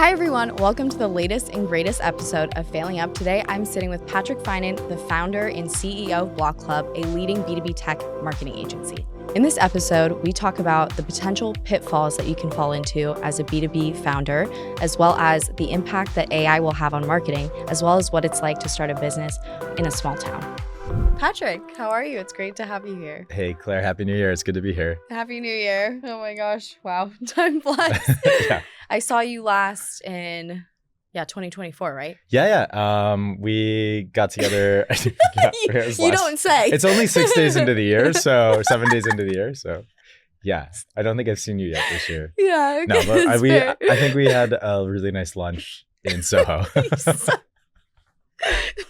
Hi everyone, welcome to the latest and greatest episode of Failing Up. Today I'm sitting with Patrick Finan, the founder and CEO of Block Club, a leading B2B tech marketing agency. In this episode, we talk about the potential pitfalls that you can fall into as a B2B founder, as well as the impact that AI will have on marketing, as well as what it's like to start a business in a small town. Patrick, how are you? It's great to have you here. Hey, Claire, Happy New Year. It's good to be here. Happy New Year. Oh my gosh. Wow. Time flies. Yeah. I saw you last in 2024, right? Yeah. We got together. You don't say. It's only 6 days into the year, or 7 days into the year. So yeah, I don't think I've seen you yet this year. Yeah. Okay, no, but I think we had a really nice lunch in Soho.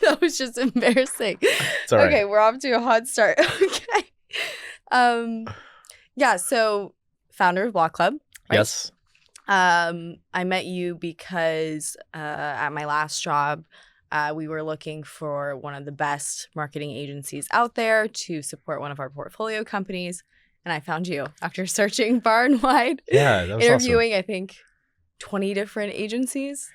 That was just embarrassing. It's all right. Okay, we're off to a hot start. Okay. So founder of Block Club, right? Yes. I met you because at my last job, we were looking for one of the best marketing agencies out there to support one of our portfolio companies. And I found you after searching far and wide. Yeah, that was interviewing, awesome. I think, 20 different agencies.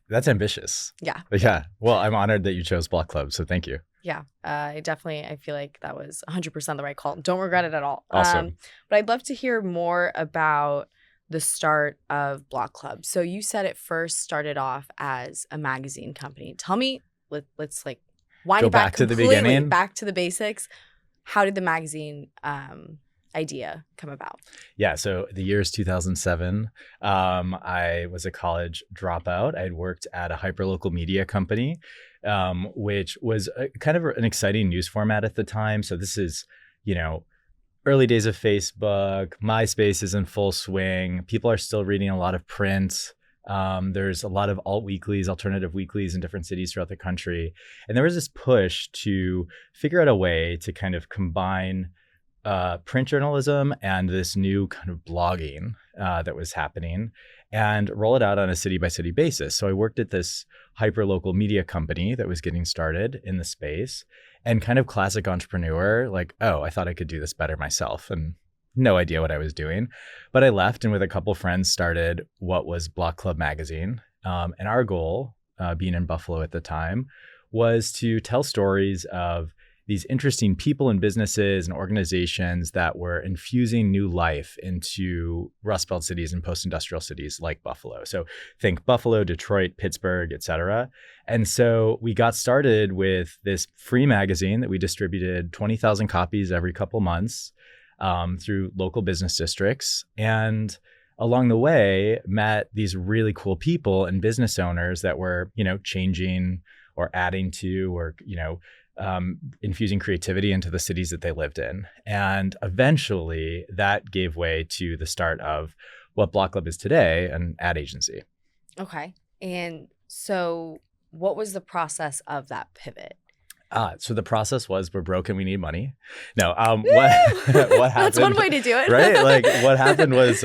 That's ambitious. Yeah. But yeah. Well, I'm honored that you chose Block Club, so thank you. Yeah, I feel like that was 100% the right call. Don't regret it at all. Awesome. But I'd love to hear more about the start of Block Club. So you said it first started off as a magazine company. Tell me, let's like wind Go it back back to the completely, beginning. back to the basics. How did the magazine idea come about? Yeah, so the year is 2007. I was a college dropout. I had worked at a hyperlocal media company, which was kind of an exciting news format at the time. So this is, early days of Facebook. MySpace is in full swing. People are still reading a lot of print. There's a lot of alternative weeklies in different cities throughout the country. And there was this push to figure out a way to kind of combine print journalism and this new kind of blogging that was happening and roll it out on a city by city basis. So I worked at this hyperlocal media company that was getting started in the space and kind of classic entrepreneur, like, oh, I thought I could do this better myself and no idea what I was doing. But I left and with a couple friends started what was Block Club magazine. And our goal, being in Buffalo at the time, was to tell stories of these interesting people and businesses and organizations that were infusing new life into Rust Belt cities and post-industrial cities like Buffalo. So think Buffalo, Detroit, Pittsburgh, et cetera. And so we got started with this free magazine that we distributed 20,000 copies every couple months through local business districts. And along the way, met these really cool people and business owners that were, changing or adding to or, infusing creativity into the cities that they lived in. And eventually that gave way to the start of what Block Club is today, an ad agency. Okay. And so what was the process of that pivot? So the process was we're broke and we need money. No, what happened? That's one way to do it. Right? Like what happened was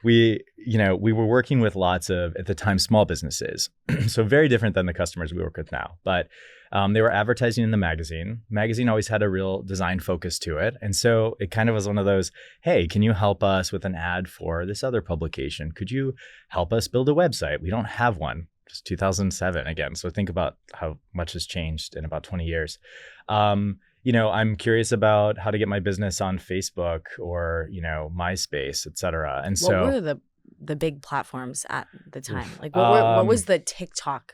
we were working with lots of, at the time, small businesses. So very different than the customers we work with now. But they were advertising in the magazine. Magazine always had a real design focus to it. And so it kind of was one of those, hey, can you help us with an ad for this other publication? Could you help us build a website? We don't have one. Just 2007 again. So think about how much has changed in about 20 years. I'm curious about how to get my business on Facebook or, MySpace, et cetera. And so what were the big platforms at the time? Like what was the TikTok?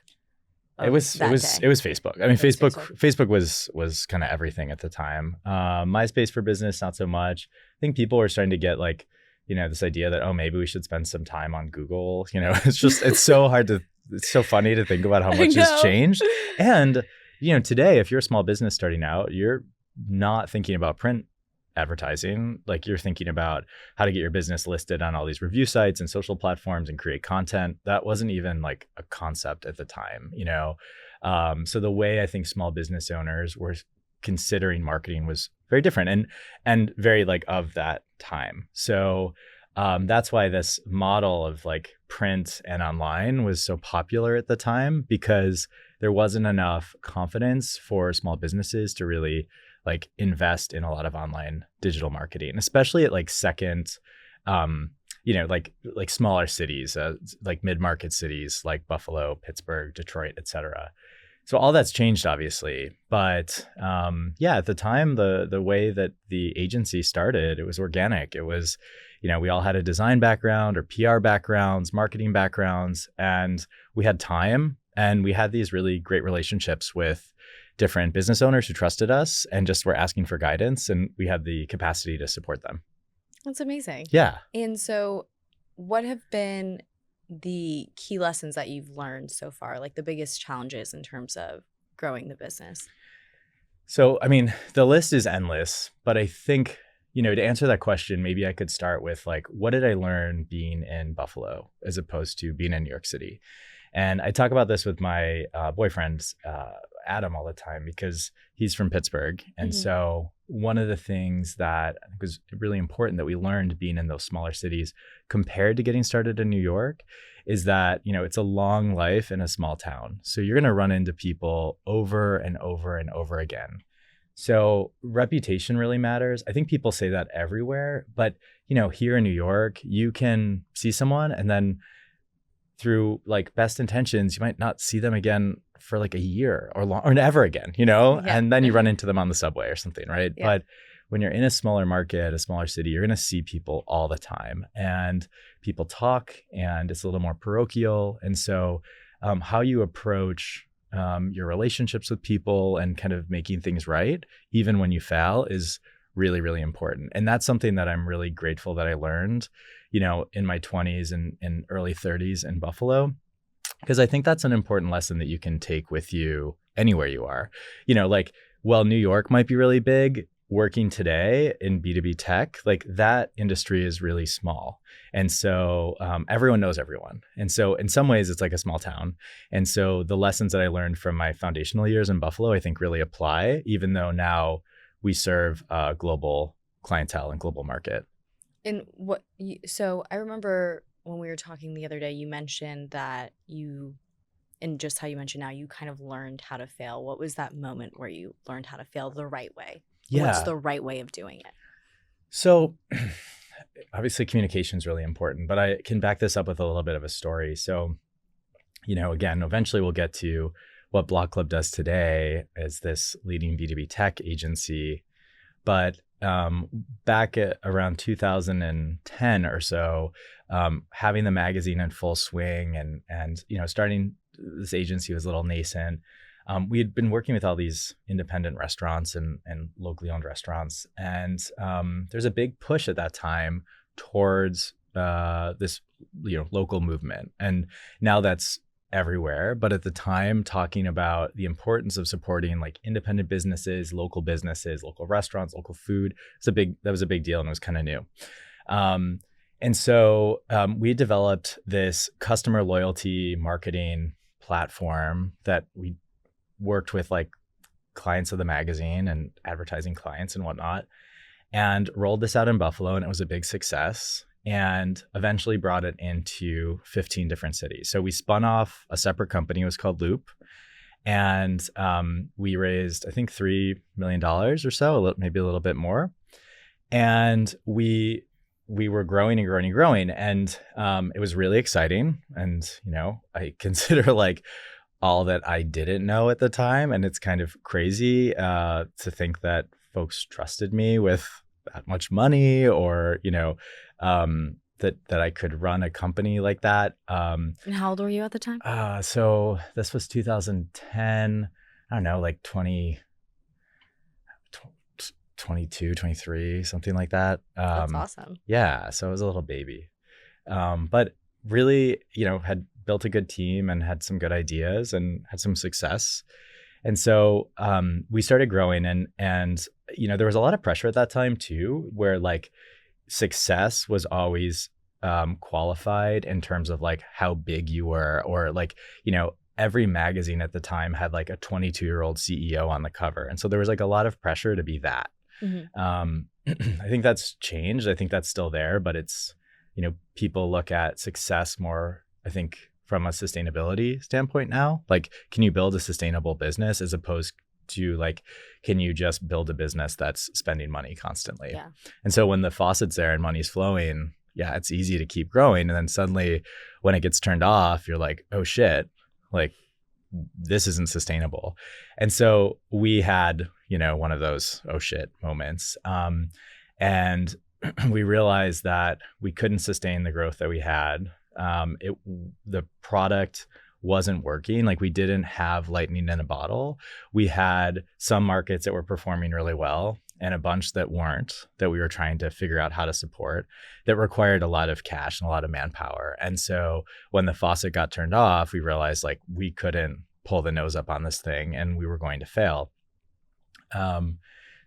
It was Facebook. I mean, Facebook was kind of everything at the time. MySpace for business, not so much. I think people were starting to get like, this idea that, oh, maybe we should spend some time on Google. It's so funny to think about how much has changed. And, today, if you're a small business starting out, you're not thinking about print advertising. Like you're thinking about how to get your business listed on all these review sites and social platforms and create content. That wasn't even like a concept at the time, So the way I think small business owners were considering marketing was very different and very like of that time. So that's why this model of like print and online was so popular at the time, because there wasn't enough confidence for small businesses to really like invest in a lot of online digital marketing, especially at like second like smaller cities, like mid-market cities like Buffalo, Pittsburgh, Detroit, et cetera. So all that's changed, obviously. But at the time, the way that the agency started, it was organic. It was, we all had a design background or PR backgrounds, marketing backgrounds, and we had time and we had these really great relationships with different business owners who trusted us and just were asking for guidance, and we had the capacity to support them. That's amazing. Yeah. And so what have been the key lessons that you've learned so far, like the biggest challenges in terms of growing the business? So, I mean, the list is endless, but I think, to answer that question, maybe I could start with like, what did I learn being in Buffalo as opposed to being in New York City? And I talk about this with my boyfriend, Adam, all the time because he's from Pittsburgh. And so one of the things that I think was really important that we learned being in those smaller cities compared to getting started in New York is that, it's a long life in a small town. So you're going to run into people over and over and over again. So reputation really matters. I think people say that everywhere, but, here in New York, you can see someone and then through like best intentions, you might not see them again for like a year or never again, and then you run into them on the subway or something, right? Yeah. But when you're in a smaller market, a smaller city, you're going to see people all the time and people talk and it's a little more parochial. And so how you approach your relationships with people and kind of making things right, even when you fail, is really, really important. And that's something that I'm really grateful that I learned, in my 20s and early 30s in Buffalo, because I think that's an important lesson that you can take with you anywhere you are. New York might be really big, working today in B2B tech, like that industry is really small. And so everyone knows everyone. And so in some ways, it's like a small town. And so the lessons that I learned from my foundational years in Buffalo, I think really apply, even though now we serve global clientele and global market. And so I remember when we were talking the other day, you mentioned that and just how you mentioned now, you kind of learned how to fail. What was that moment where you learned how to fail the right way? Yeah. What's the right way of doing it? So obviously communication is really important, but I can back this up with a little bit of a story. So, again, eventually we'll get to what Block Club does today as this leading B2B tech agency. But back at around 2010 or so, having the magazine in full swing and starting this agency was a little nascent. We had been working with all these independent restaurants and locally owned restaurants. And there's a big push at that time towards this local movement. And now that's everywhere. But at the time, talking about the importance of supporting like independent businesses, local restaurants, local food, that was a big deal and it was kind of new. And so we developed this customer loyalty marketing platform that we worked with like clients of the magazine and advertising clients and whatnot, and rolled this out in Buffalo, and it was a big success, and eventually brought it into 15 different cities. So we spun off a separate company. It was called Loop. And we raised, I think, $3 million or so, maybe a little bit more. And we were growing and growing and growing. And it was really exciting. And, I consider like all that I didn't know at the time. And it's kind of crazy to think that folks trusted me with that much money or, that I could run a company like that. And how old were you at the time? So this was 2010, I don't know, like 22, 23, something like that. That's awesome. Yeah. So I was a little baby. But really, had built a good team and had some good ideas and had some success. And so we started growing and there was a lot of pressure at that time too, where like success was always qualified in terms of like how big you were, or like, every magazine at the time had like a 22-year-old CEO on the cover. And so there was like a lot of pressure to be that. Mm-hmm. I think that's changed. I think that's still there, but it's, people look at success more, I think, from a sustainability standpoint now. Like, can you build a sustainable business as opposed to like, can you just build a business that's spending money constantly? Yeah. And so when the faucet's there and money's flowing, yeah, it's easy to keep growing. And then suddenly when it gets turned off, you're like, oh shit, like this isn't sustainable. And so we had, one of those oh shit moments. And we realized that we couldn't sustain the growth that we had. The product wasn't working. Like we didn't have lightning in a bottle. We had some markets that were performing really well and a bunch that weren't, that we were trying to figure out how to support, that required a lot of cash and a lot of manpower. And so when the faucet got turned off, we realized like we couldn't pull the nose up on this thing and we were going to fail.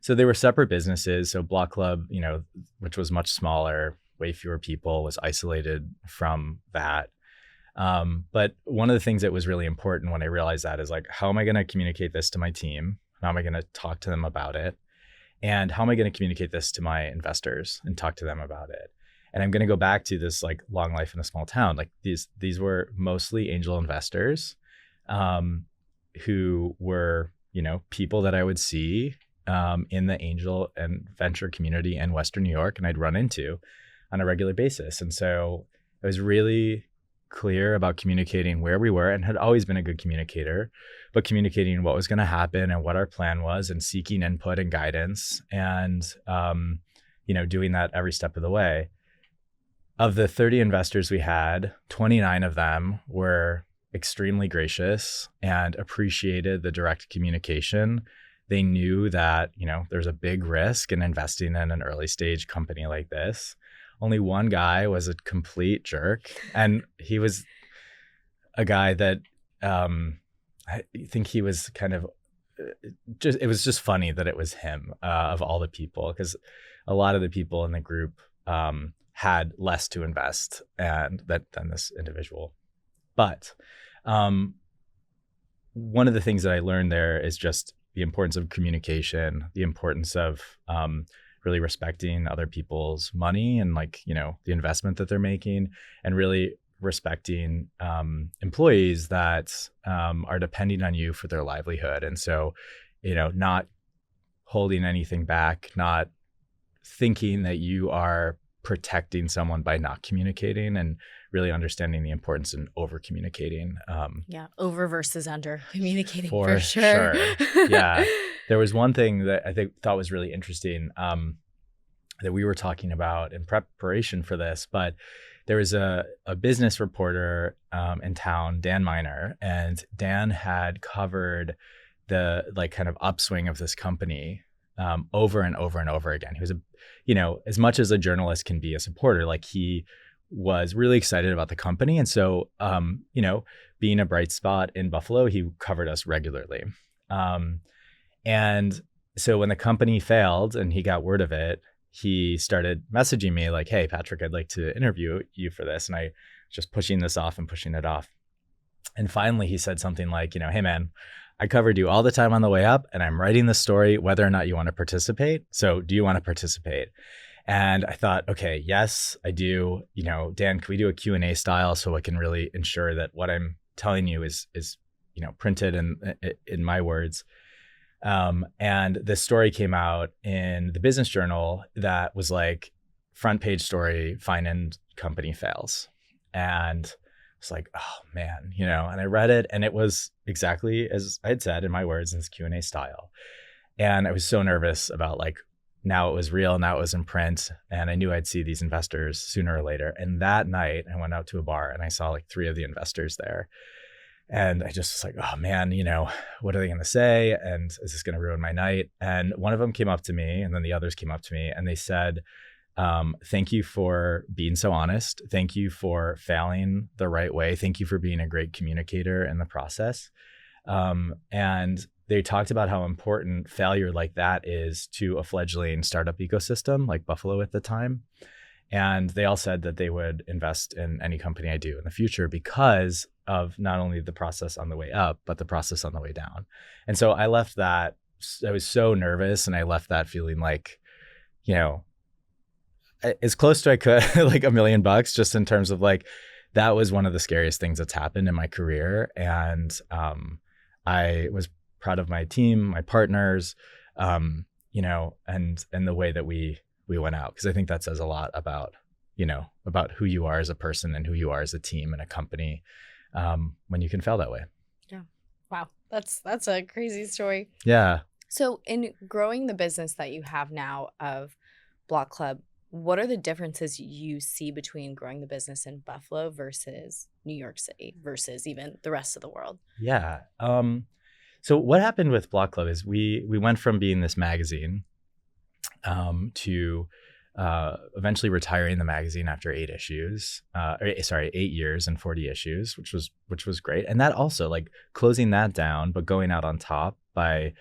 So they were separate businesses. So Block Club, which was much smaller, way fewer people, was isolated from that. But one of the things that was really important when I realized that is like, how am I going to communicate this to my team? How am I going to talk to them about it? And how am I going to communicate this to my investors and talk to them about it? And I'm going to go back to this like long life in a small town. Like these were mostly angel investors, who were, people that I would see in the angel and venture community in Western New York, and I'd run into on a regular basis. And so I was really clear about communicating where we were, and had always been a good communicator, but communicating what was going to happen and what our plan was, and seeking input and guidance, and doing that every step of the way. Of the 30 investors we had, 29 of them were extremely gracious and appreciated the direct communication. They knew that, there's a big risk in investing in an early stage company like this. Only one guy was a complete jerk. And he was a guy that I think he was kind of it was just funny that it was him of all the people, because a lot of the people in the group had less to invest than this individual. But one of the things that I learned there is just the importance of communication, the importance of really respecting other people's money and the investment that they're making, and really respecting employees that are depending on you for their livelihood. And so, not holding anything back, not thinking that you are protecting someone by not communicating, and really understanding the importance in over communicating. Over versus under communicating for sure. Yeah. There was one thing that I thought was really interesting that we were talking about in preparation for this, but there was a business reporter in town, Dan Miner, and Dan had covered the kind of upswing of this company over and over and over again. He was as much as a journalist can be a supporter, he was really excited about the company. And so, being a bright spot in Buffalo, he covered us regularly. And so when the company failed and he got word of it, he started messaging me like, hey, Patrick, I'd like to interview you for this. And I was just pushing this off and pushing it off. And finally he said something like, hey man, I covered you all the time on the way up, and I'm writing this story whether or not you want to participate. So do you want to participate? And I thought, okay, yes, I do. Dan, can we do a Q&A style so I can really ensure that what I'm telling you is printed in my words. And this story came out in the Business Journal that was like, front page story, Finan company fails. And it's like, oh man, and I read it, and it was exactly as I had said in my words in this Q&A style. And I was so nervous about now it was real, now it was in print, and I knew I'd see these investors sooner or later. And that night I went out to a bar and I saw 3 of the investors there. And I just was like, oh man, what are they going to say? And is this going to ruin my night? And one of them came up to me, and then the others came up to me, and they said, thank you for being so honest. Thank you for failing the right way. Thank you for being a great communicator in the process. And they talked about how important failure like that is to a fledgling startup ecosystem like Buffalo at the time. And they all said that they would invest in any company I do in the future because of not only the process on the way up, but the process on the way down. And so I left that, I was so nervous, and I left that feeling as close to I could, like $1 million, just in terms of that was one of the scariest things that's happened in my career. And I was proud of my team, my partners, and the way that we went out, because I think that says a lot about about who you are as a person and who you are as a team and a company when you can fail that way. Yeah. Wow. That's a crazy story. Yeah. So in growing the business that you have now of Block Club, what are the differences you see between growing the business in Buffalo versus New York City versus even the rest of the world? Yeah. So what happened with Block Club is we went from being this magazine to eventually retiring the magazine after 8 issues. 8 years and 40 issues, which was great. And that also, like, closing that down, but going out on top by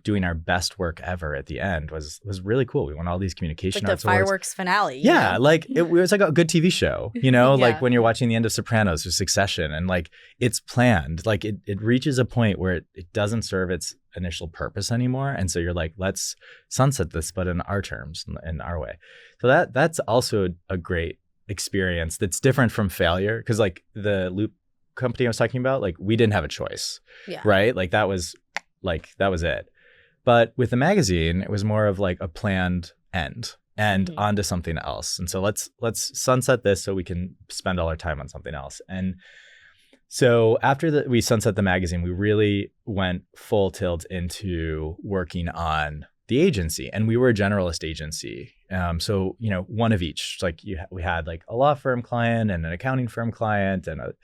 doing our best work ever at the end was really cool. We won all these communication Like the arts awards. fireworks finale. Yeah, like it was like a good TV show, Yeah. like when you're watching the end of Sopranos or Succession, and like it's planned, like it reaches a point where it doesn't serve its initial purpose anymore. And so you're like, let's sunset this, but in our terms, in our way. So that's also a great experience that's different from failure. Cause like the Loop company I was talking about, like we didn't have a choice, right? Like that was it. But with the magazine, it was more of like a planned end and onto something else. And so let's sunset this so we can spend all our time on something else. And so after we sunset the magazine, we really went full tilt into working on the agency, and we were a generalist agency. So, one of each, like we had like a law firm client and an accounting firm client and a,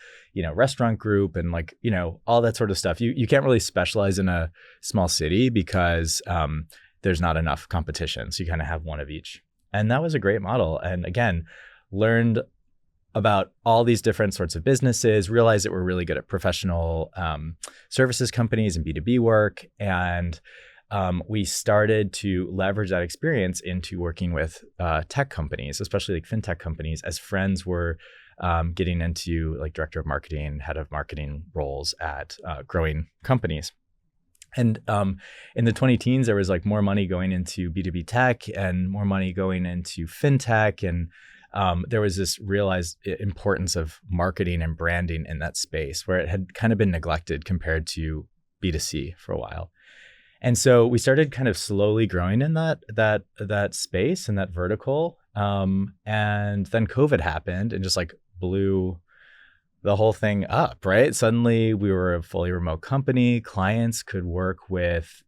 restaurant group and like, all that sort of stuff. You can't really specialize in a small city because there's not enough competition. So you kind of have one of each. And that was a great model. And again, learned about all these different sorts of businesses, realized that we're really good at professional services companies and B2B work. And we started to leverage that experience into working with tech companies, especially like fintech companies, as friends were getting into like director of marketing, head of marketing roles at growing companies. And in the 2010s, there was like more money going into B2B tech and more money going into fintech. And there was this realized importance of marketing and branding in that space where it had kind of been neglected compared to B2C for a while. And so we started kind of slowly growing in that space and that vertical. And then COVID happened and just like blew the whole thing up, right? Suddenly we were a fully remote company. Clients could work with,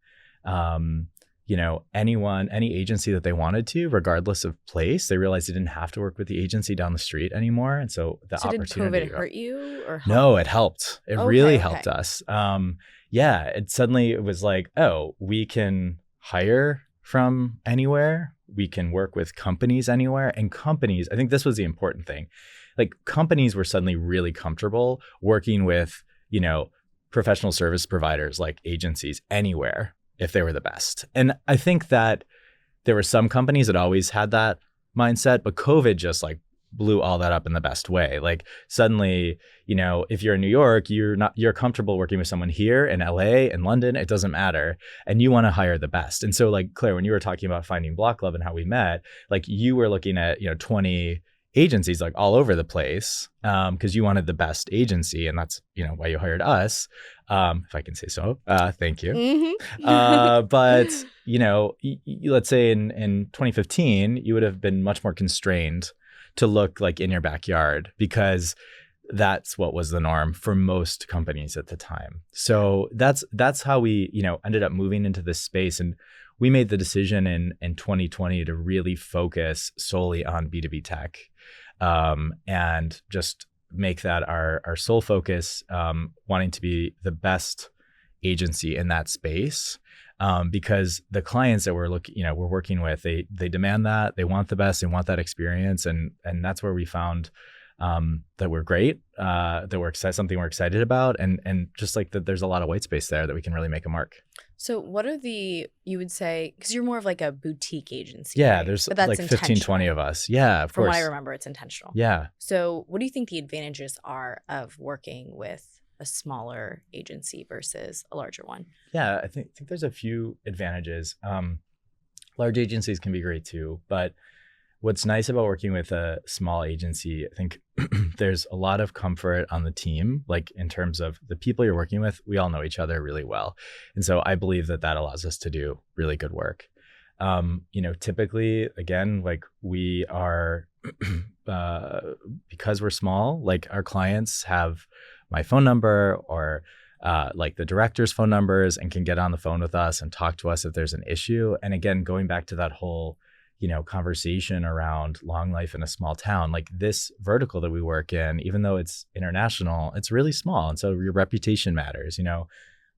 anyone, any agency that they wanted to, regardless of place. They realized they didn't have to work with the agency down the street anymore. And so the opportunity. Did COVID hurt you or help? No, it helped. It really helped us. It was like, oh, we can hire from anywhere. We can work with companies anywhere. And companies, I think this was the important thing. Like companies were suddenly really comfortable working with, professional service providers like agencies anywhere if they were the best. And I think that there were some companies that always had that mindset, but COVID just like blew all that up in the best way. Like suddenly, if you're in New York, you're comfortable working with someone here in LA and London, it doesn't matter. And you want to hire the best. And so like Claire, when you were talking about finding Block Club and how we met, like you were looking at, 20 agencies like all over the place because you wanted the best agency. And that's, why you hired us. If I can say so, thank you. Mm-hmm. But, let's say in 2015, you would have been much more constrained to look like in your backyard because that's what was the norm for most companies at the time. So that's how we, ended up moving into this space. And we made the decision in 2020 to really focus solely on B2B tech and just make that our sole focus, wanting to be the best agency in that space. Because the clients that we're working with, they demand that, they want the best, they want that experience, and that's where we found that we're great, that we're excited, something we're excited about, and just like that, there's a lot of white space there that we can really make a mark. So what are you would say, because you're more of like a boutique agency. Yeah, right? there's but that's like 15, 20 of us. Yeah, of course. From what I remember, it's intentional. Yeah. So what do you think the advantages are of working with a smaller agency versus a larger one? Yeah, I think there's a few advantages. Large agencies can be great too, but what's nice about working with a small agency, I think there's a lot of comfort on the team, like in terms of the people you're working with, we all know each other really well. And so I believe that allows us to do really good work. Typically, again, like we are because we're small, like our clients have my phone number or like the director's phone numbers and can get on the phone with us and talk to us if there's an issue. And again, going back to that whole, conversation around long life in a small town, like this vertical that we work in, even though it's international, it's really small. And so your reputation matters,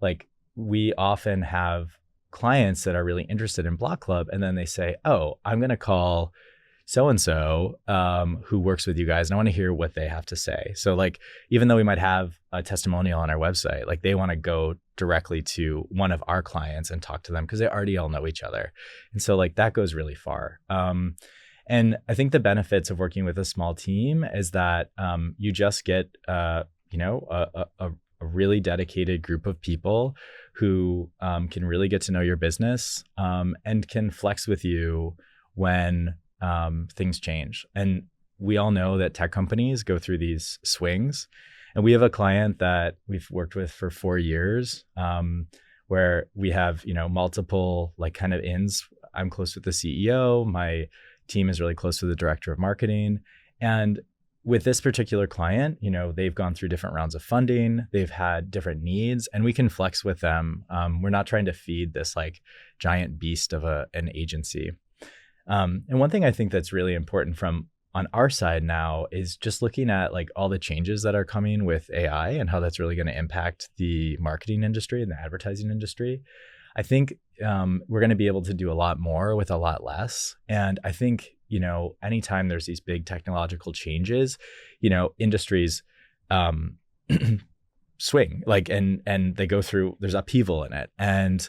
like we often have clients that are really interested in Block Club. And then they say, oh, I'm going to call so-and-so who works with you guys, and I want to hear what they have to say. So like, even though we might have a testimonial on our website, like they want to go directly to one of our clients and talk to them because they already all know each other. And so like that goes really far. And I think the benefits of working with a small team is that you just get, a really dedicated group of people who can really get to know your business and can flex with you when things change. And we all know that tech companies go through these swings. And we have a client that we've worked with for 4 years where we have, multiple like kind of ins. I'm close with the CEO. My team is really close to the director of marketing. And with this particular client, they've gone through different rounds of funding. They've had different needs and we can flex with them. We're not trying to feed this like giant beast of an agency. And one thing I think that's really important from on our side now is just looking at like all the changes that are coming with AI and how that's really going to impact the marketing industry and the advertising industry. I think we're going to be able to do a lot more with a lot less. And I think, anytime there's these big technological changes, industries swing like and they go through, there's upheaval in it. And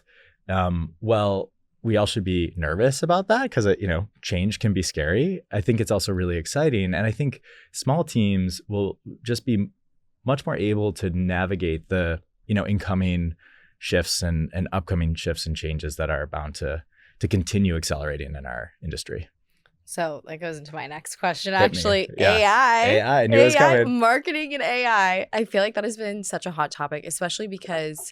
we all should be nervous about that because, change can be scary. I think it's also really exciting. And I think small teams will just be much more able to navigate the, incoming shifts and upcoming shifts and changes that are bound to continue accelerating in our industry. So that goes into my next question, actually. Yeah. AI, I knew it was coming. Marketing and AI. I feel like that has been such a hot topic, especially because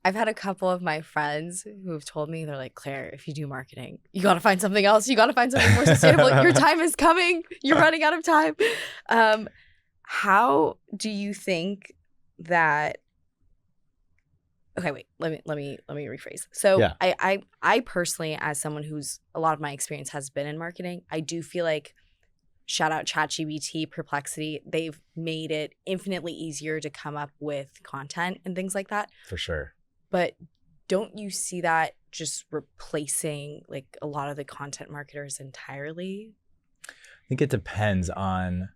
I've had a couple of my friends who've told me, they're like, Claire, if you do marketing, you got to find something else. You got to find something more sustainable. Your time is coming. You're running out of time. How do you think that? Okay, wait. Let me rephrase. So yeah. I personally, as someone who's a lot of my experience has been in marketing, I do feel like shout out ChatGPT, Perplexity, they've made it infinitely easier to come up with content and things like that. For sure. But don't you see that just replacing like a lot of the content marketers entirely? I think it depends on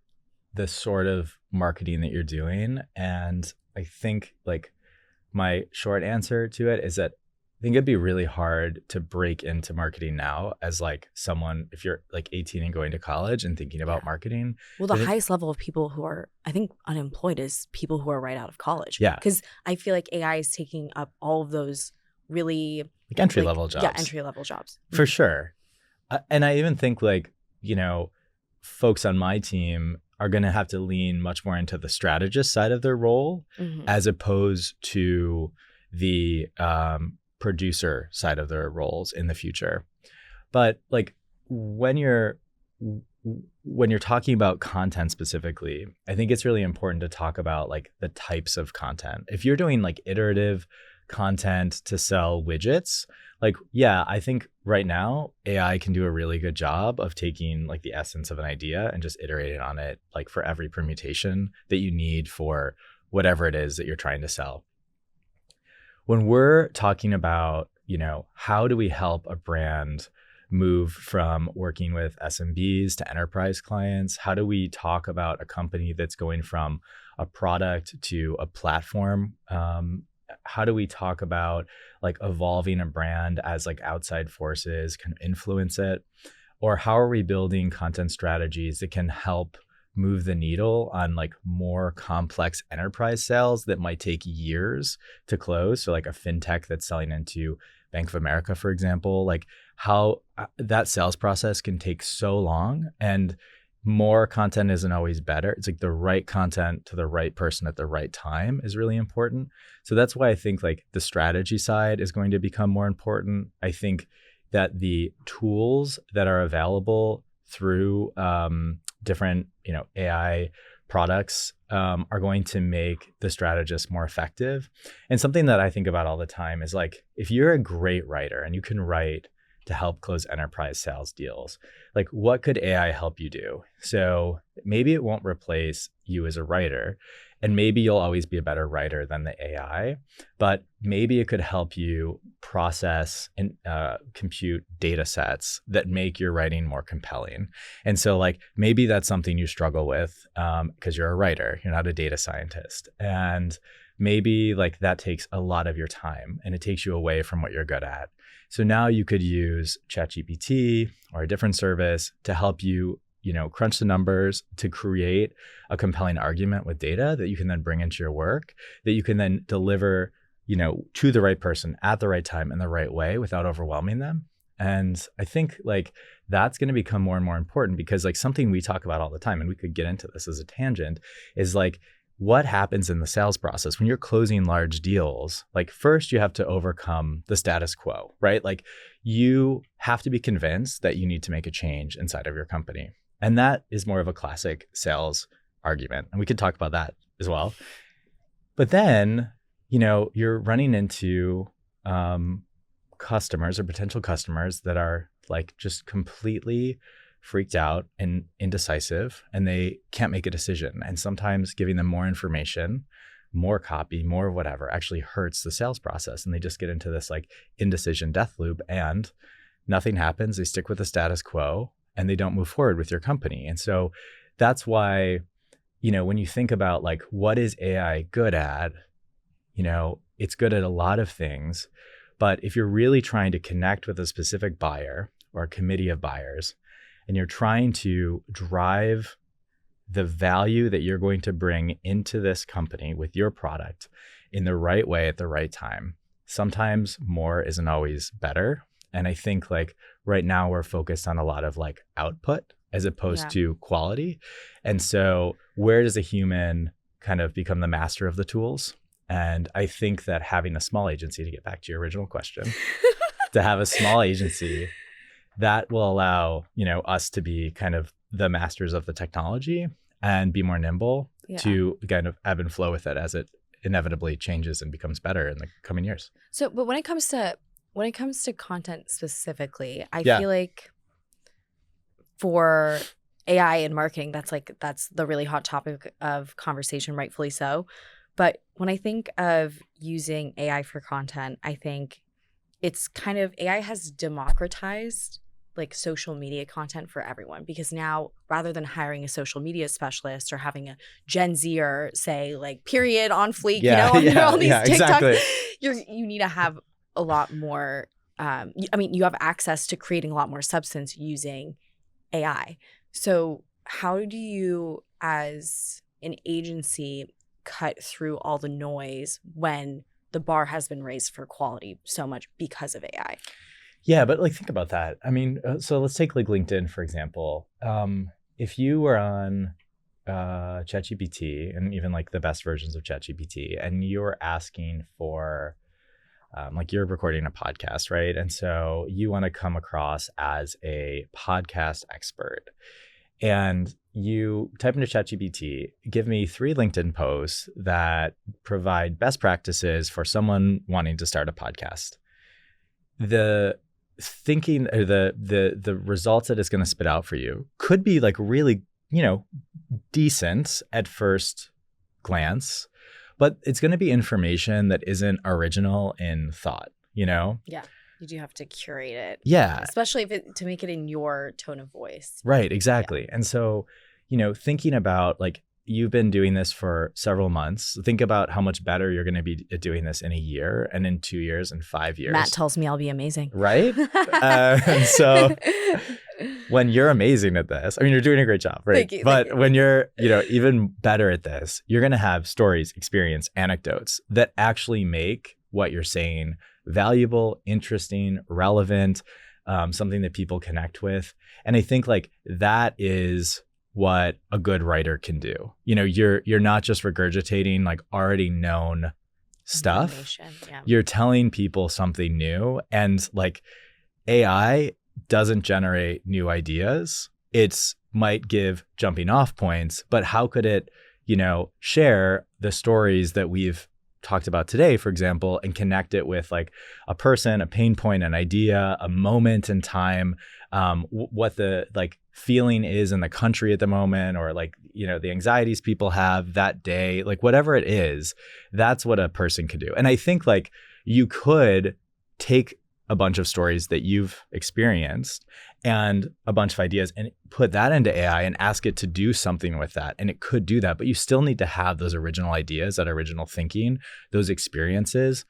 the sort of marketing that you're doing. And I think like my short answer to it is that I think it'd be really hard to break into marketing now as like someone, if you're like 18 and going to college and thinking about marketing. Well, the highest level of people who are, I think, unemployed is people who are right out of college. Yeah. Because I feel like AI is taking up all of those really like entry-level jobs. Yeah, entry-level jobs. For sure. And I even think like, folks on my team are going to have to lean much more into the strategist side of their role as opposed to the producer side of their roles in the future. But like when you're talking about content specifically, I think it's really important to talk about like the types of content. If you're doing like iterative content to sell widgets, like, yeah, I think right now AI can do a really good job of taking like the essence of an idea and just iterating on it, like for every permutation that you need for whatever it is that you're trying to sell. When we're talking about, how do we help a brand move from working with SMBs to enterprise clients? How do we talk about a company that's going from a product to a platform? How do we talk about like evolving a brand as like outside forces can influence it? Or how are we building content strategies that can help move the needle on like more complex enterprise sales that might take years to close? So like a fintech that's selling into Bank of America, for example, like how that sales process can take so long, and more content isn't always better. It's like the right content to the right person at the right time is really important. So that's why I think like the strategy side is going to become more important. I think that the tools that are available through different, AI products are going to make the strategist more effective. And something that I think about all the time is like, if you're a great writer and you can write to help close enterprise sales deals, like what could AI help you do? So maybe it won't replace you as a writer, and maybe you'll always be a better writer than the AI, but maybe it could help you process and compute data sets that make your writing more compelling. And so like maybe that's something you struggle with because you're a writer, you're not a data scientist. And maybe like that takes a lot of your time and it takes you away from what you're good at. So now you could use ChatGPT or a different service to help you, crunch the numbers to create a compelling argument with data that you can then bring into your work, that you can then deliver, to the right person at the right time in the right way without overwhelming them. And I think like that's going to become more and more important because like something we talk about all the time, and we could get into this as a tangent, is like what happens in the sales process when you're closing large deals. Like first you have to overcome the status quo, right? Like you have to be convinced that you need to make a change inside of your company. And that is more of a classic sales argument. And we could talk about that as well. But then, you're running into customers or potential customers that are like just completely freaked out and indecisive, and they can't make a decision. And sometimes giving them more information, more copy, more whatever actually hurts the sales process. And they just get into this like indecision death loop and nothing happens. They stick with the status quo and they don't move forward with your company. And so that's why, when you think about like, what is AI good at? It's good at a lot of things, but if you're really trying to connect with a specific buyer or a committee of buyers, and you're trying to drive the value that you're going to bring into this company with your product in the right way at the right time, sometimes more isn't always better. And I think like right now we're focused on a lot of like output as opposed to quality. And so where does a human kind of become the master of the tools? And I think that having a small agency, to get back to your original question, to have a small agency that will allow, us to be kind of the masters of the technology and be more nimble to kind of ebb and flow with it as it inevitably changes and becomes better in the coming years. So, but when it comes to content specifically, I feel like for AI and marketing, that's the really hot topic of conversation, rightfully so. But when I think of using AI for content, I think it's kind of AI has democratized like social media content for everyone, because now rather than hiring a social media specialist or having a Gen Zer say like period on fleek, on these TikTok, exactly. you need to have a lot more. You have access to creating a lot more substance using AI. So how do you, as an agency, cut through all the noise when the bar has been raised for quality so much because of AI? Yeah, but like think about that. I mean, so let's take like LinkedIn, for example. If you were on ChatGPT and even like the best versions of ChatGPT, and you're asking for like you're recording a podcast, right? And so you want to come across as a podcast expert. And you type into ChatGPT, give me 3 LinkedIn posts that provide best practices for someone wanting to start a podcast. The thinking or the results that it's going to spit out for you could be like really, decent at first glance, but it's going to be information that isn't original in thought, Yeah. You do have to curate it. Yeah. Especially to make it in your tone of voice. Right, exactly. Yeah. And so, thinking about like, you've been doing this for several months. Think about how much better you're going to be at doing this in a year and in 2 years and 5 years. Matt tells me I'll be amazing. Right? And so when you're amazing at this, I mean, you're doing a great job, right? Thank you. But when you're, even better at this, you're going to have stories, experience, anecdotes that actually make what you're saying valuable, interesting, relevant, something that people connect with. And I think like that is what a good writer can do. You're not just regurgitating like already known stuff. Yeah. You're telling people something new, and like AI doesn't generate new ideas. it's might give jumping off points, but how could it, share the stories that we've talked about today, for example, and connect it with like a person, a pain point, an idea, a moment in time, what the like feeling is in the country at the moment, or like, the anxieties people have that day, like whatever it is, that's what a person could do. And I think like you could take a bunch of stories that you've experienced and a bunch of ideas and put that into AI and ask it to do something with that. And it could do that, but you still need to have those original ideas, that original thinking, those experiences.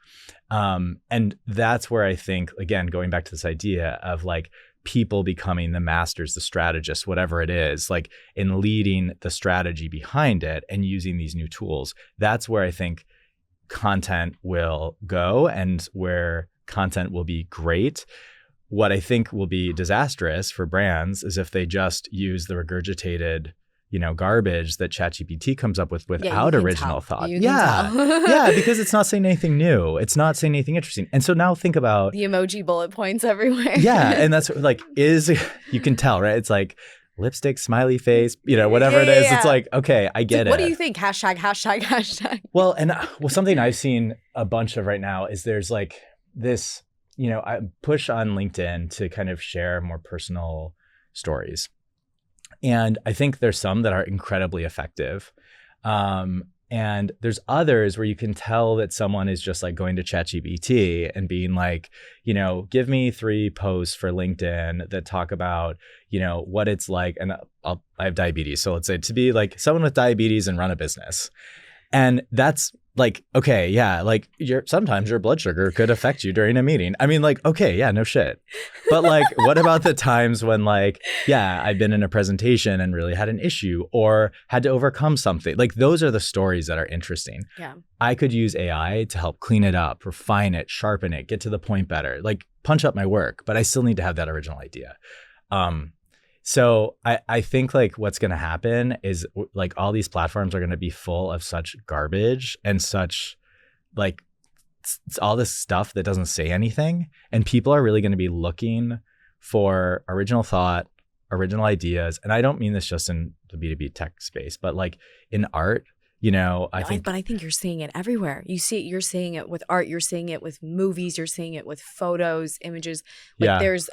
And that's where I think, again, going back to this idea of like people becoming the masters, the strategists, whatever it is, like in leading the strategy behind it and using these new tools, that's where I think content will go and where content will be great. What I think will be disastrous for brands is if they just use the regurgitated, garbage that ChatGPT comes up with without original thought. Yeah, because it's not saying anything new. It's not saying anything interesting. And so now think about the emoji bullet points everywhere. Yeah, and that's like you can tell, right? It's like lipstick, smiley face, whatever it is. Yeah. It's like, okay, I get it. What do you think? Hashtag. Well, and something I've seen a bunch of right now is there's like this, I push on LinkedIn to kind of share more personal stories. And I think there's some that are incredibly effective. And there's others where you can tell that someone is just like going to ChatGPT and being like, give me 3 posts for LinkedIn that talk about, what it's like. And I have diabetes. So let's say to be like someone with diabetes and run a business. And that's like, okay, yeah, like sometimes your blood sugar could affect you during a meeting. I mean, like, okay, yeah, no shit. But like, what about the times when like, yeah, I've been in a presentation and really had an issue or had to overcome something? Like those are the stories that are interesting. Yeah. I could use AI to help clean it up, refine it, sharpen it, get to the point better, like punch up my work, but I still need to have that original idea. So I think like what's going to happen is like all these platforms are going to be full of such garbage and such like it's all this stuff that doesn't say anything. And people are really going to be looking for original thought, original ideas. And I don't mean this just in the B2B tech space, but like in art, I think. But I think you're seeing it everywhere. You're seeing it with art. You're seeing it with movies. You're seeing it with photos, images. Like there's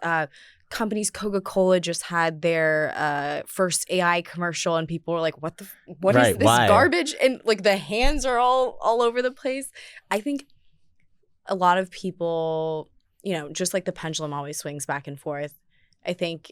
companies, Coca-Cola just had their first AI commercial and people were like, what is this garbage? And like the hands are all over the place. I think a lot of people, just like the pendulum always swings back and forth. I think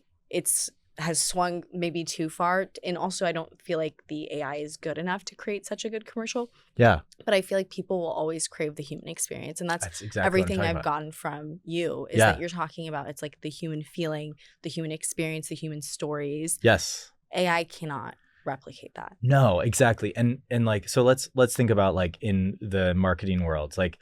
has swung maybe too far. And also I don't feel like the AI is good enough to create such a good commercial. Yeah. But I feel like people will always crave the human experience. And that's exactly everything I've gotten from you is that you're talking about. It's like the human feeling, the human experience, the human stories. Yes. AI cannot replicate that. No, exactly. And like, so let's think about like in the marketing world, like,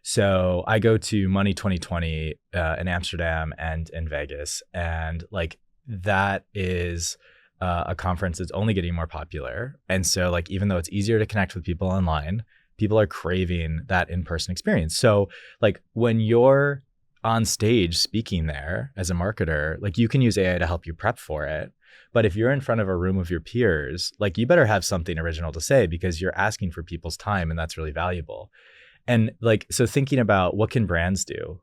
so I go to Money 2020 in Amsterdam and in Vegas, and like that is a conference that's only getting more popular. And so like even though it's easier to connect with people online, people are craving that in-person experience. So like when you're on stage speaking there as a marketer, like you can use AI to help you prep for it. But if you're in front of a room of your peers, like you better have something original to say because you're asking for people's time and that's really valuable. And like, so thinking about what can brands do?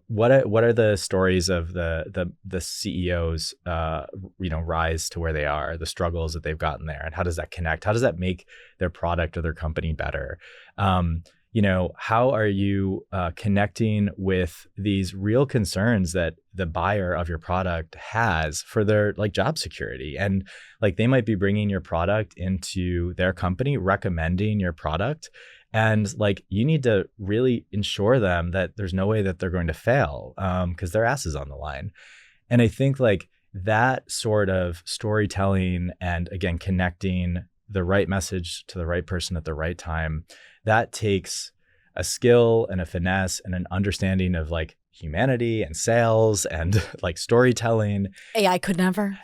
What are the stories of the CEOs, rise to where they are, the struggles that they've gotten there, and how does that connect? How does that make their product or their company better? How are you connecting with these real concerns that the buyer of your product has for their like job security? And like they might be bringing your product into their company, recommending your product. And like you need to really ensure them that there's no way that they're going to fail because their ass is on the line. And I think like that sort of storytelling and again, connecting the right message to the right person at the right time, that takes a skill and a finesse and an understanding of like humanity and sales and like storytelling. AI could never.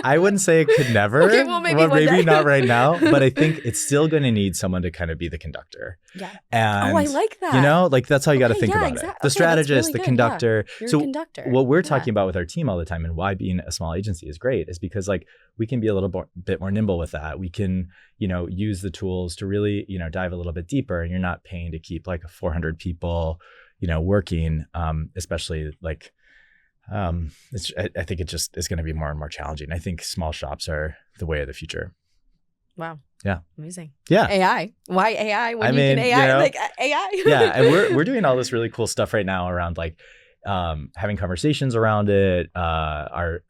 I wouldn't say it could never. Okay, well, maybe not right now, but I think it's still going to need someone to kind of be the conductor. Yeah. And, I like that. like that's how you got to think about it. The strategist, really the conductor. You're so a conductor. What we're talking about with our team all the time and why being a small agency is great is because like we can be a little bit more nimble with that. We can, use the tools to really, dive a little bit deeper, and you're not paying to keep like 400 people, working, especially like, I think it just is going to be more and more challenging. I think small shops are the way of the future. Wow. Yeah. Amazing. Yeah. AI. Why AI when you can AI? Like AI. Yeah. And we're doing all this really cool stuff right now around like having conversations around it. Our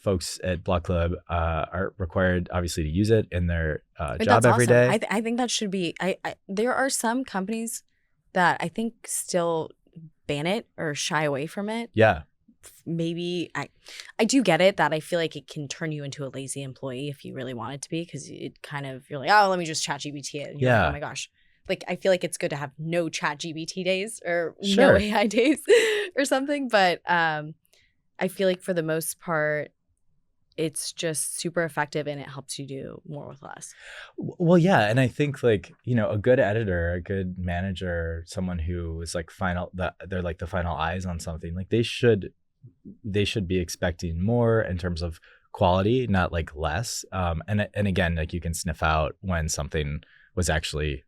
folks at Block Club are required obviously to use it in their job every day. I think that should be. There are some companies that I think still ban it or shy away from it. Yeah. Maybe I do get it that I feel like it can turn you into a lazy employee if you really want it to be, because it kind of, you're like, oh, let me just chat GPT it. And you're like, oh my gosh. Like, I feel like it's good to have no chat GPT days or no AI days or something. But I feel like for the most part, it's just super effective and it helps you do more with less. Well, yeah. And I think like, a good editor, a good manager, someone who is like they're like the final eyes on something, like they should be expecting more in terms of quality, not like less. And again, like you can sniff out when something was actually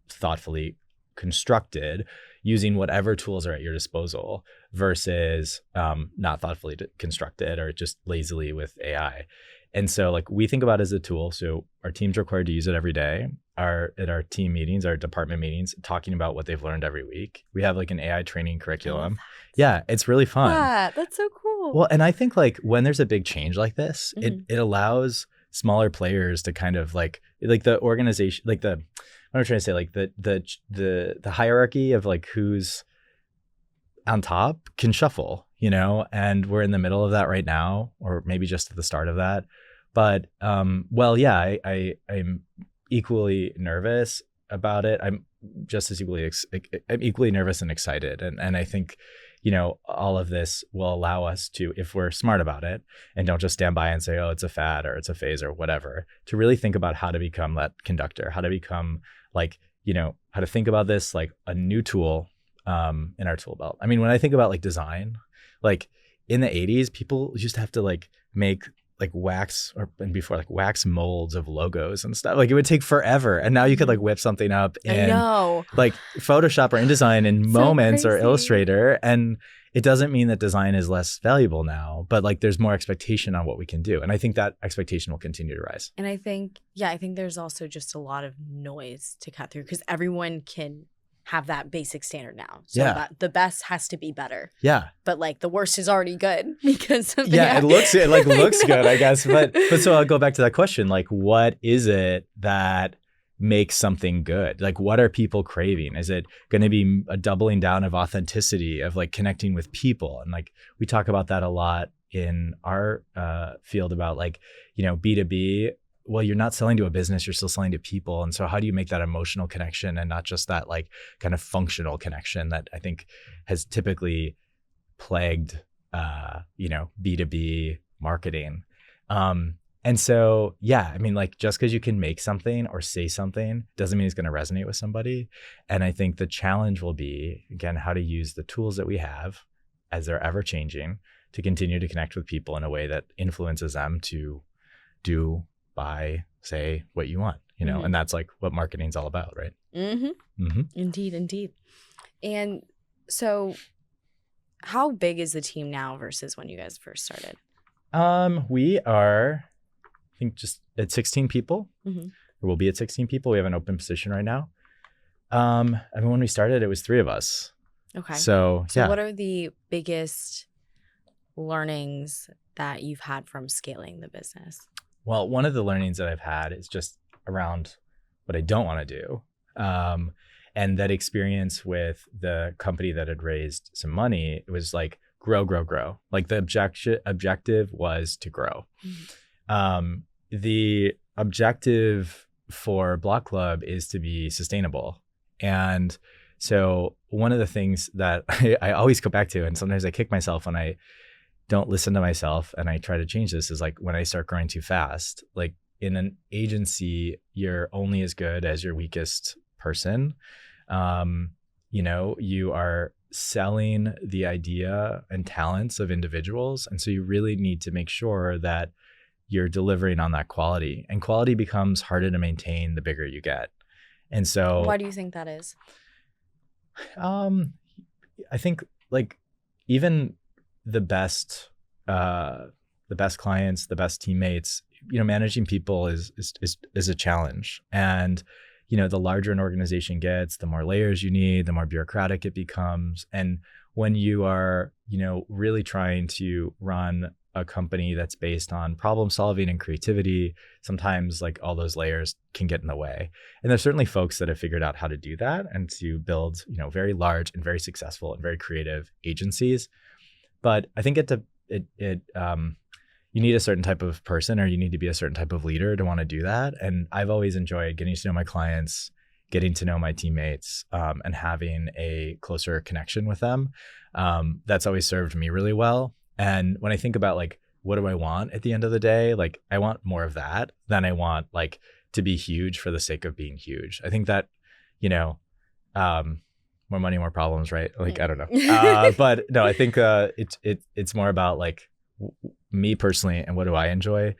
thoughtfully constructed using whatever tools are at your disposal versus not thoughtfully constructed or just lazily with AI. And so like we think about it as a tool. So our team's required to use it every day. At our team meetings, our department meetings, talking about what they've learned every week. We have like an AI training curriculum. Yeah, it's really fun. Yeah, that's so cool. Well, and I think like when there's a big change like this, it allows smaller players to kind of like the organization, like what I'm trying to say, like the hierarchy of like who's on top can shuffle, and we're in the middle of that right now, or maybe just at the start of that. But I'm equally nervous about it. I'm just as I'm equally nervous and excited. And I think, all of this will allow us to, if we're smart about it and don't just stand by and say, oh, it's a fad or it's a phase or whatever, to really think about how to become that conductor, how to become like, how to think about this like a new tool in our tool belt. I mean, when I think about like design, like in the 80s, people used to have to like make like wax wax molds of logos and stuff. Like it would take forever. And now you could like whip something up in like Photoshop or InDesign in moments or Illustrator. And it doesn't mean that design is less valuable now, but like there's more expectation on what we can do. And I think that expectation will continue to rise. And I think there's also just a lot of noise to cut through because everyone can have that basic standard now. So that the best has to be better. Yeah. But like the worst is already good because of it looks good, I guess. But so I'll go back to that question. Like, what is it that makes something good? Like, what are people craving? Is it going to be a doubling down of authenticity, of like connecting with people? And like we talk about that a lot in our field about like, B2B. Well, you're not selling to a business, you're still selling to people. And so how do you make that emotional connection and not just that like kind of functional connection that I think has typically plagued, B2B marketing. And so, I mean, like just because you can make something or say something doesn't mean it's going to resonate with somebody. And I think the challenge will be, again, how to use the tools that we have as they're ever changing to continue to connect with people in a way that influences them to do, buy, say what you want, and that's like what marketing's all about, right? Indeed. And so how big is the team now versus when you guys first started? We are, I think, just at 16 people. Or we'll be at 16 people. We have an open position right now. I mean, when we started, it was 3 of us. Okay. So what are the biggest learnings that you've had from scaling the business? Well, one of the learnings that I've had is just around what I don't want to do. And that experience with the company that had raised some money, it was like grow. Like the objective was to grow. The objective for Block Club is to be sustainable. And so one of the things that I always go back to, and sometimes I kick myself when I don't listen to myself and I try to change this is like when I start growing too fast, like in an agency, you're only as good as your weakest person. You are selling the idea and talents of individuals. And so you really need to make sure that you're delivering on that quality, and quality becomes harder to maintain the bigger you get. And so why do you think that is? I think like even the best clients, the best teammates, managing people is a challenge. And, the larger an organization gets, the more layers you need, the more bureaucratic it becomes. And when you are, really trying to run a company that's based on problem solving and creativity, sometimes like all those layers can get in the way. And there's certainly folks that have figured out how to do that and to build, very large and very successful and very creative agencies. But I think you need a certain type of person, or you need to be a certain type of leader to want to do that. And I've always enjoyed getting to know my clients, getting to know my teammates, and having a closer connection with them. That's always served me really well. And when I think about like, what do I want at the end of the day? Like, I want more of that than I want like to be huge for the sake of being huge. I think that, more money, more problems, right? Like, I don't know. But no, I think it's more about like me personally and what do I enjoy.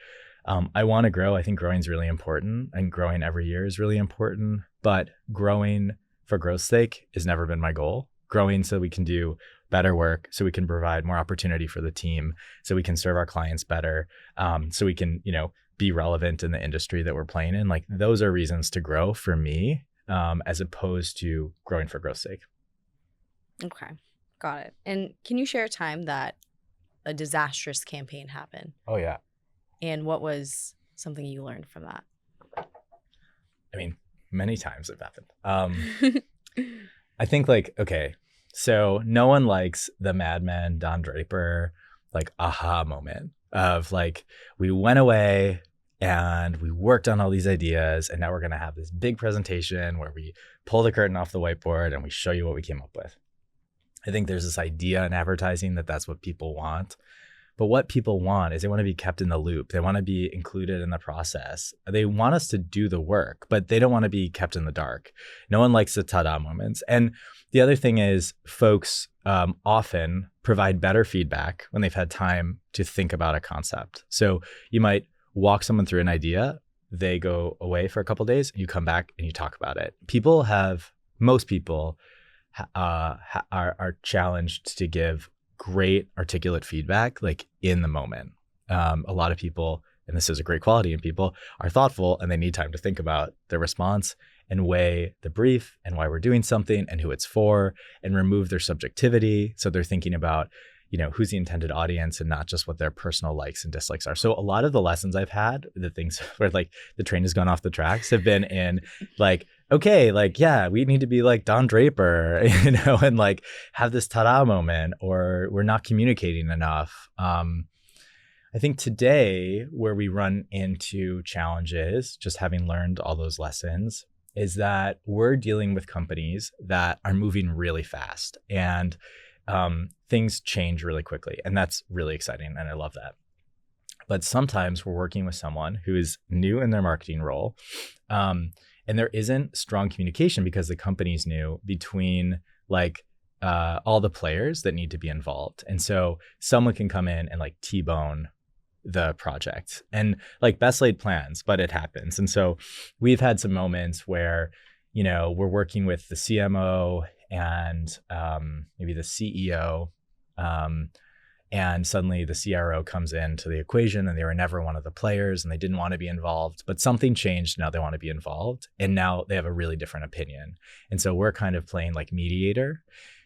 I want to grow. I think growing is really important, and growing every year is really important. But growing for growth's sake has never been my goal. Growing so we can do better work, so we can provide more opportunity for the team, so we can serve our clients better, so we can, be relevant in the industry that we're playing in. Like, those are reasons to grow for me, as opposed to growing for growth's sake. Okay, got it. And can you share a time that a disastrous campaign happened? Oh, yeah. And what was something you learned from that? I mean, many times it happened. I think like, okay, so no one likes the Mad Men, Don Draper, like aha moment of like, we went away and we worked on all these ideas, and now we're going to have this big presentation where we pull the curtain off the whiteboard and we show you what we came up with. I think there's this idea in advertising that that's what people want. But what people want is they want to be kept in the loop. They want to be included in the process. They want us to do the work, but they don't want to be kept in the dark. No one likes the ta-da moments. And the other thing is folks often provide better feedback when they've had time to think about a concept. So you might walk someone through an idea, they go away for a couple of days, and you come back and you talk about it. Most people are challenged to give great articulate feedback like in the moment. A lot of people, and this is a great quality in people, are thoughtful, and they need time to think about their response and weigh the brief and why we're doing something and who it's for, and remove their subjectivity. So they're thinking about, who's the intended audience and not just what their personal likes and dislikes are. So a lot of the lessons I've had, the things where like the train has gone off the tracks, have been in like, okay, like, yeah, we need to be like Don Draper, and like have this ta-da moment, or we're not communicating enough. I think today where we run into challenges, just having learned all those lessons, is that we're dealing with companies that are moving really fast, and things change really quickly. And that's really exciting. And I love that. But sometimes we're working with someone who is new in their marketing role, and there isn't strong communication because the company's new between like all the players that need to be involved. And so someone can come in and like T-bone the project, and like best laid plans, but it happens. And so we've had some moments where, we're working with the CMO and maybe the CEO, and suddenly the CRO comes into the equation, and they were never one of the players and they didn't want to be involved, but something changed. Now they want to be involved, and now they have a really different opinion. And so we're kind of playing like mediator.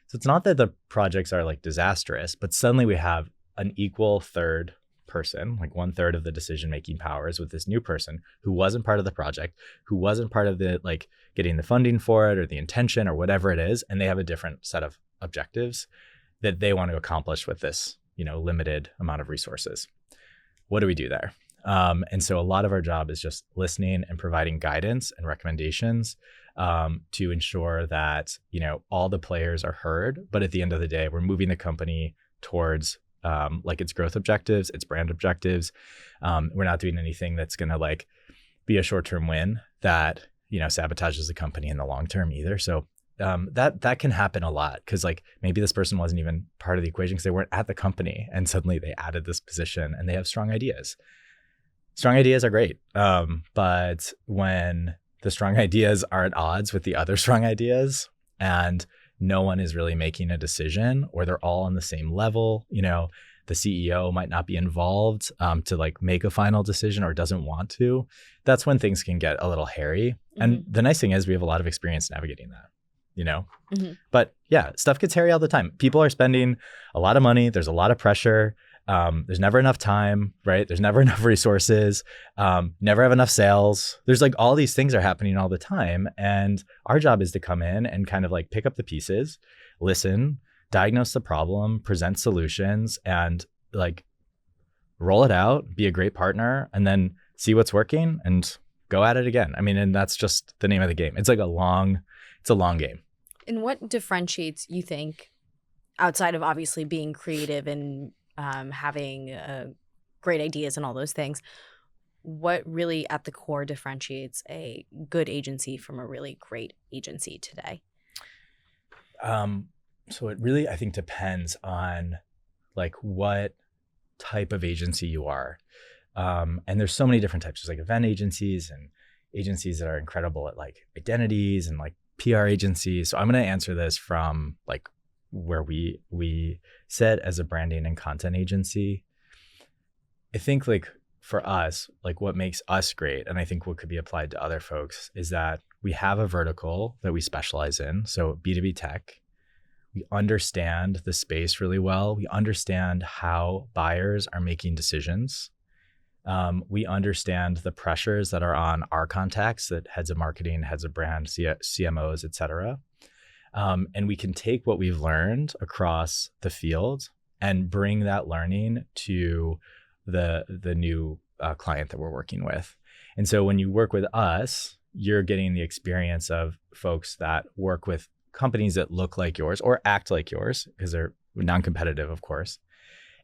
So it's not that the projects are like disastrous, but suddenly we have an equal third person, like 1/3 of the decision-making powers, with this new person who wasn't part of the project, who wasn't part of the like getting the funding for it or the intention or whatever it is. And they have a different set of objectives that they want to accomplish with this, limited amount of resources. What do we do there? And so a lot of our job is just listening and providing guidance and recommendations to ensure that, all the players are heard. But at the end of the day, we're moving the company towards like its growth objectives, its brand objectives. We're not doing anything that's going to like be a short-term win that, sabotages the company in the long term either. So that can happen a lot because like maybe this person wasn't even part of the equation because they weren't at the company and suddenly they added this position and they have strong ideas. Strong ideas are great. But when the strong ideas are at odds with the other strong ideas and no one is really making a decision or they're all on the same level, the CEO might not be involved to like make a final decision or doesn't want to, that's when things can get a little hairy. Mm-hmm. And the nice thing is we have a lot of experience navigating that, Mm-hmm. But yeah, stuff gets hairy all the time. People are spending a lot of money. There's a lot of pressure. There's never enough time, right? There's never enough resources, never have enough sales. There's like all these things are happening all the time. And our job is to come in and kind of like pick up the pieces, listen, diagnose the problem, present solutions, and like roll it out, be a great partner, and then see what's working and go at it again. I mean, and that's just the name of the game. It's a long game. And what differentiates, you think, outside of obviously being creative and having great ideas and all those things, what really at the core differentiates a good agency from a really great agency today? So it really, I think, depends on like what type of agency you are. And there's so many different types. There's like event agencies and agencies that are incredible at like identities and like PR agencies. So I'm going to answer this from like where we sit as a branding and content agency. I think like for us, like what makes us great, and I think what could be applied to other folks, is that we have a vertical that we specialize in. So B2B tech, we understand the space really well. We understand how buyers are making decisions. We understand the pressures that are on our contacts, that heads of marketing, heads of brand, CMOs, et cetera. And we can take what we've learned across the field and bring that learning to the new client that we're working with. And so when you work with us, you're getting the experience of folks that work with companies that look like yours or act like yours, because they're non-competitive, of course.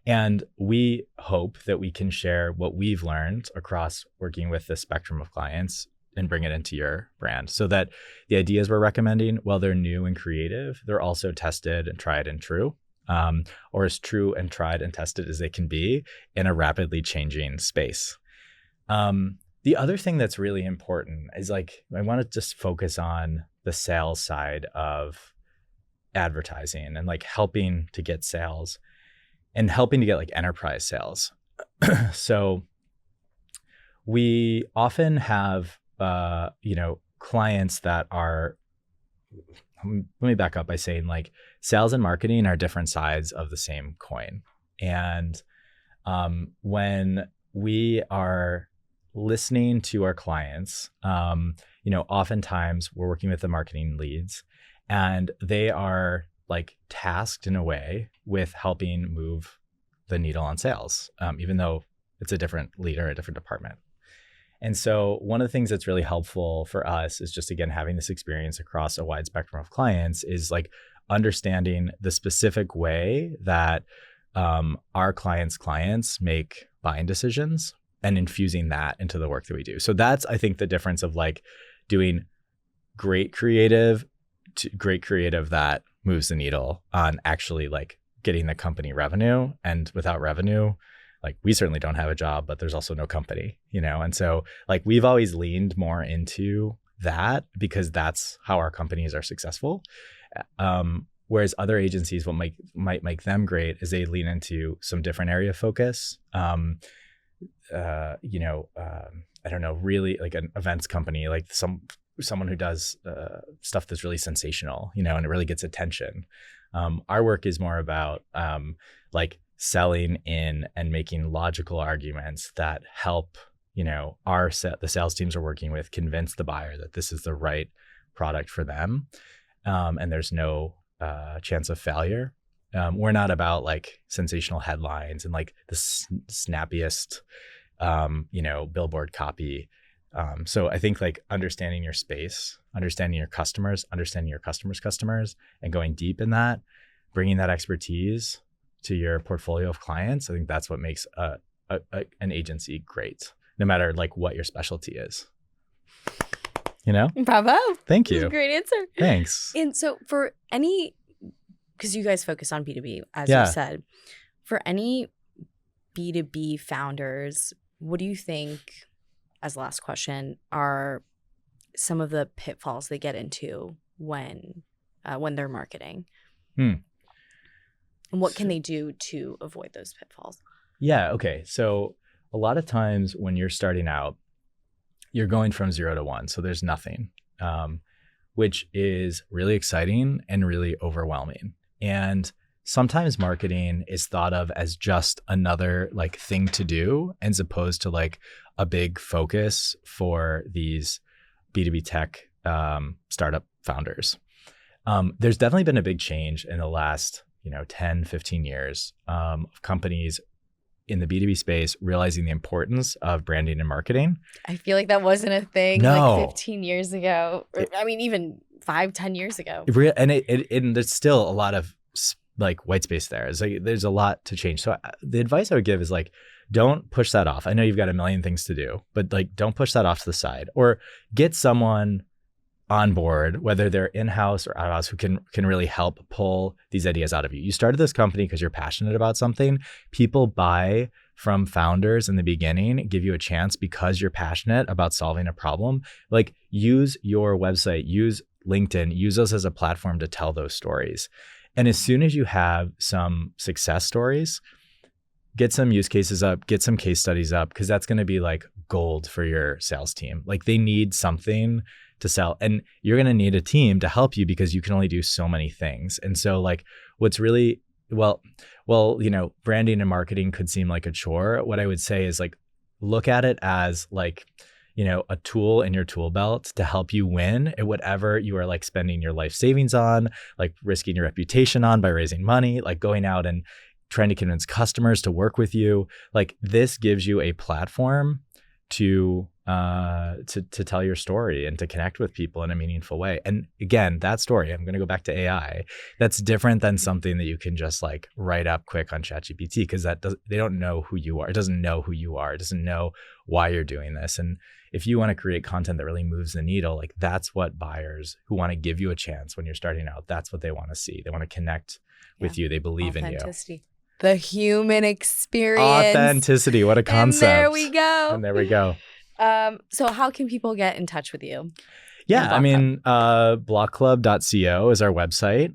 And we hope that we can share what we've learned across working with the spectrum of clients and bring it into your brand, so that the ideas we're recommending, while they're new and creative, they're also tested and tried and true, or as true and tried and tested as they can be in a rapidly changing space. The other thing that's really important is like, I want to just focus on the sales side of advertising and like helping to get sales and helping to get like enterprise sales. So we often have, clients that are, let me back up by saying like sales and marketing are different sides of the same coin. And when we are listening to our clients, oftentimes we're working with the marketing leads and they are like tasked in a way with helping move the needle on sales, even though it's a different leader, a different department. And so one of the things that's really helpful for us is just, again, having this experience across a wide spectrum of clients is like understanding the specific way that our clients make buying decisions and infusing that into the work that we do. So that's, I think, the difference of like doing great creative to great creative that moves the needle on actually like getting the company revenue. And without revenue, like we certainly don't have a job, but there's also no company, And so like we've always leaned more into that because that's how our companies are successful. Whereas other agencies, what might make them great is they lean into some different area of focus. I don't know, really like an events company, like someone who does stuff that's really sensational, and it really gets attention. Our work is more about like selling in and making logical arguments that help, the sales teams we're working with convince the buyer that this is the right product for them, and there's no chance of failure. We're not about like sensational headlines and like the snappiest, billboard copy. So I think like understanding your space, understanding your customers, understanding your customers, and going deep in that, bringing that expertise to your portfolio of clients. I think that's what makes an agency great, no matter like what your specialty is. You know? Bravo. Thank That's you. a great answer. Thanks. And so for any, because you guys focus on B2B, as Yeah. you said, for any B2B founders, what do you think, as the last question, are some of the pitfalls they get into when they're marketing? And what can they do to avoid those pitfalls? Yeah. Okay. So a lot of times when you're starting out, you're going from 0 to 1. So there's nothing, which is really exciting and really overwhelming. And sometimes marketing is thought of as just another like thing to do, as opposed to like a big focus for these B2B tech startup founders. There's definitely been a big change in the last 10, 15 years of companies in the B2B space realizing the importance of branding and marketing. I feel like that wasn't a thing like 15 years ago. I mean, even 5-10 years ago. And there's still a lot of like white space there. It's like there's a lot to change. So the advice I would give is like, don't push that off. I know you've got a million things to do, but like don't push that off to the side, or get someone on board, whether they're in-house or out-house, who can really help pull these ideas out of you. You started this company because you're passionate about something. People buy from founders in the beginning, give you a chance because you're passionate about solving a problem. Like use your website, use LinkedIn, use those as a platform to tell those stories. And as soon as you have some success stories, get some use cases up, get some case studies up, because that's going to be like gold for your sales team. Like they need something to sell, and you're going to need a team to help you because you can only do so many things. And so like what's really, well, branding and marketing could seem like a chore. What I would say is like, look at it as like, a tool in your tool belt to help you win at whatever you are like spending your life savings on, like risking your reputation on by raising money, like going out and trying to convince customers to work with you. Like this gives you a platform to tell your story and to connect with people in a meaningful way. And again, that story, I'm going to go back to AI. That's different than something that you can just like write up quick on ChatGPT, because they don't know who you are. It doesn't know who you are. It doesn't know why you're doing this. And if you want to create content that really moves the needle, like that's what buyers who want to give you a chance when you're starting out, that's what they want to see. They want to connect with you. They believe in you. The human experience. Authenticity. What a concept. And there we go. So how can people get in touch with you? Yeah, I mean, blockclub.co is our website.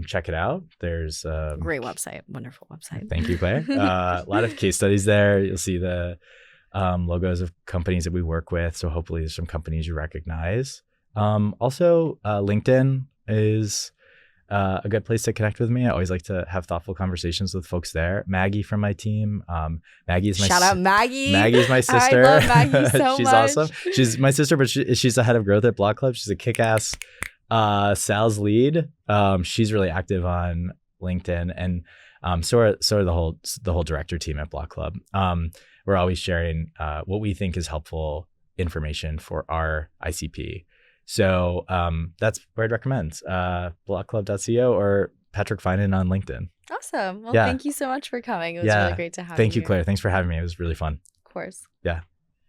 Check it out. There's great website. Wonderful website. Thank you, Claire. A lot of case studies there. You'll see the logos of companies that we work with. So hopefully there's some companies you recognize. Also, LinkedIn is a good place to connect with me. I always like to have thoughtful conversations with folks there. Maggie from my team. Maggie's my shout out Maggie. Maggie's my sister. I love Maggie so She's much. awesome. She's my sister, but she's the head of growth at Block Club. She's a kick-ass sales lead. She's really active on LinkedIn, and so are the whole director team at Block Club. We're always sharing what we think is helpful information for our ICP. So that's where I'd recommend blockclub.co or Patrick Finan on LinkedIn. Awesome. Well, thank you so much for coming. It was really great to have you. Thank you, Claire. Thanks for having me. It was really fun. Of course. Yeah.